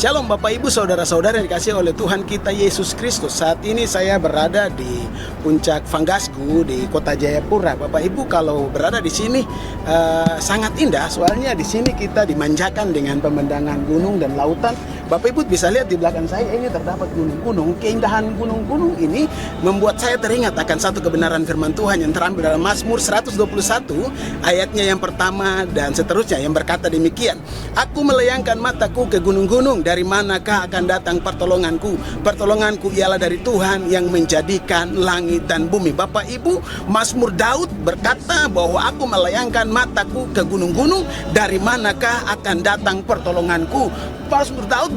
Shalom Bapak Ibu Saudara-saudara yang dikasihi oleh Tuhan kita Yesus Kristus. Saat ini saya berada di puncak Fanggasgu di Kota Jayapura. Bapak Ibu kalau berada di sini sangat indah, soalnya di sini kita dimanjakan dengan pemandangan gunung dan lautan. Bapak Ibu bisa lihat di belakang saya ini terdapat gunung-gunung. Keindahan gunung-gunung ini membuat saya teringat akan satu kebenaran firman Tuhan yang terambil dalam Mazmur 121 ayatnya yang pertama dan seterusnya yang berkata demikian. Aku melayangkan mataku ke gunung-gunung, dari manakah akan datang pertolonganku? Pertolonganku ialah dari Tuhan yang menjadikan langit dan bumi. Bapak Ibu, Mazmur Daud berkata bahwa aku melayangkan mataku ke gunung-gunung, dari manakah akan datang pertolonganku? Mazmur Daud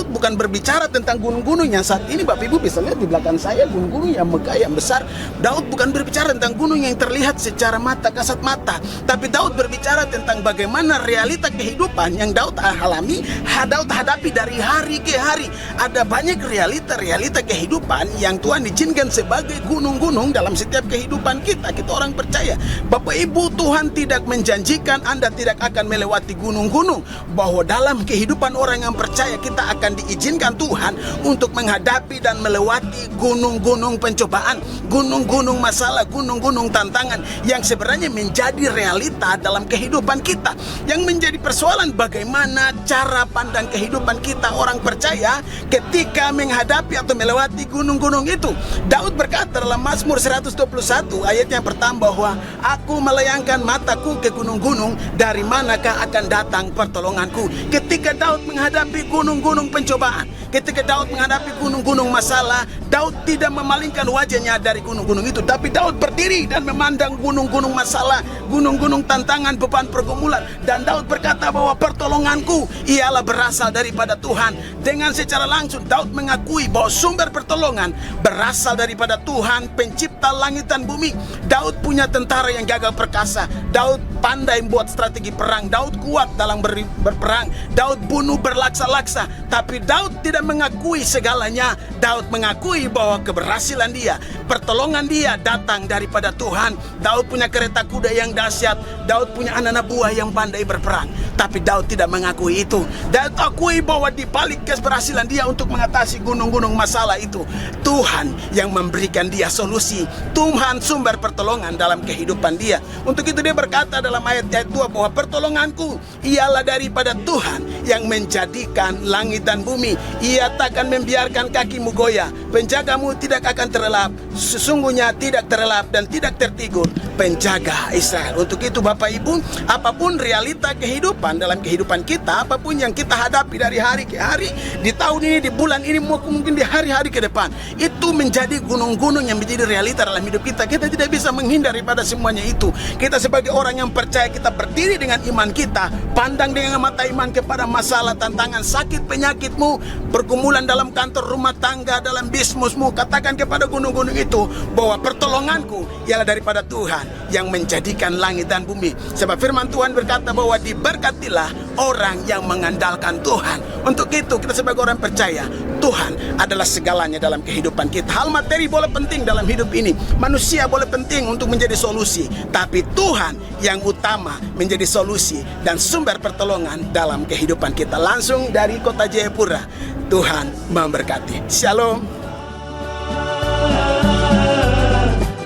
bukan berbicara tentang gunung-gunung yang saat ini Bapak Ibu bisa lihat di belakang saya, gunung-gunung yang megah, yang besar. Daud bukan berbicara tentang gunung yang terlihat secara mata, kasat mata, tapi Daud berbicara tentang bagaimana realita kehidupan yang Daud alami, Daud hadapi dari hari ke hari. Ada banyak realita kehidupan yang Tuhan izinkan sebagai gunung-gunung dalam setiap kehidupan kita orang percaya. Bapak Ibu, Tuhan tidak menjanjikan Anda tidak akan melewati gunung-gunung, bahwa dalam kehidupan orang yang percaya kita akan diizinkan Tuhan untuk menghadapi dan melewati gunung-gunung pencobaan, gunung-gunung masalah, gunung-gunung tantangan yang sebenarnya menjadi realita dalam kehidupan kita. Yang menjadi persoalan bagaimana cara pandang kehidupan kita orang percaya ketika menghadapi atau melewati gunung-gunung itu. Daud berkata dalam Mazmur 121 ayat yang pertama bahwa aku melayangkan mataku ke gunung-gunung, dari manakah akan datang pertolonganku. Ketika Daud menghadapi gunung-gunung pencobaan, ketika Daud menghadapi gunung-gunung masalah, Daud tidak memalingkan wajahnya dari gunung-gunung itu, tapi Daud berdiri dan memandang gunung-gunung masalah, gunung-gunung tantangan, beban pergumulan, dan Daud berkata bahwa pertolonganku ialah berasal daripada Tuhan. Dengan secara langsung Daud mengakui bahwa sumber pertolongan berasal daripada Tuhan, pencipta langit dan bumi. Daud punya tentara yang gagah perkasa, Daud pandai membuat strategi perang, Daud kuat dalam berperang, Daud bunuh berlaksa-laksa. Tapi Daud tidak mengakui segalanya. Daud mengakui bahwa keberhasilan dia, pertolongan dia datang daripada Tuhan. Daud punya kereta kuda yang dahsyat, Daud punya anak-anak buah yang pandai berperang, tapi Daud tidak mengakui itu. Daud akui bahwa di balik keberhasilan dia untuk mengatasi gunung-gunung masalah itu, Tuhan yang memberikan dia solusi, Tuhan sumber pertolongan dalam kehidupan dia. Untuk itu dia berkata dalam ayat-ayat 2 bahwa pertolonganku ialah daripada Tuhan yang menjadikan langit dan bumi. Ia takkan membiarkan kakimu goyah, penjagamu tidak akan terlelap, sesungguhnya tidak terlelap dan tidak tertidur penjaga Israel. Untuk itu Bapak Ibu, apapun realita kehidupan dalam kehidupan kita, apapun yang kita hadapi dari hari ke hari, di tahun ini, di bulan ini, mungkin di hari-hari ke depan, itu menjadi gunung-gunung yang menjadi realita dalam hidup kita. Kita tidak bisa menghindari pada semuanya itu. Kita sebagai orang yang percaya, kita berdiri dengan iman kita, pandang dengan mata iman kepada masalah, tantangan, sakit, penyakitmu, pergumulan dalam kantor, rumah tangga, dalam bisnismu. Katakan kepada gunung-gunung itu bahwa pertolonganku ialah daripada Tuhan yang menjadikan langit dan bumi. Sebab firman Tuhan berkata bahwa diberkatilah orang yang mengandalkan Tuhan. Untuk itu kita sebagai orang percaya, Tuhan adalah segalanya dalam kehidupan kita. Hal materi boleh penting dalam hidup ini, manusia boleh penting untuk menjadi solusi, tapi Tuhan yang utama menjadi solusi dan sumber pertolongan dalam kehidupan kita. Langsung dari Kota Jayapura, Tuhan memberkati. Shalom.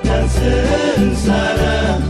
Dan sengsara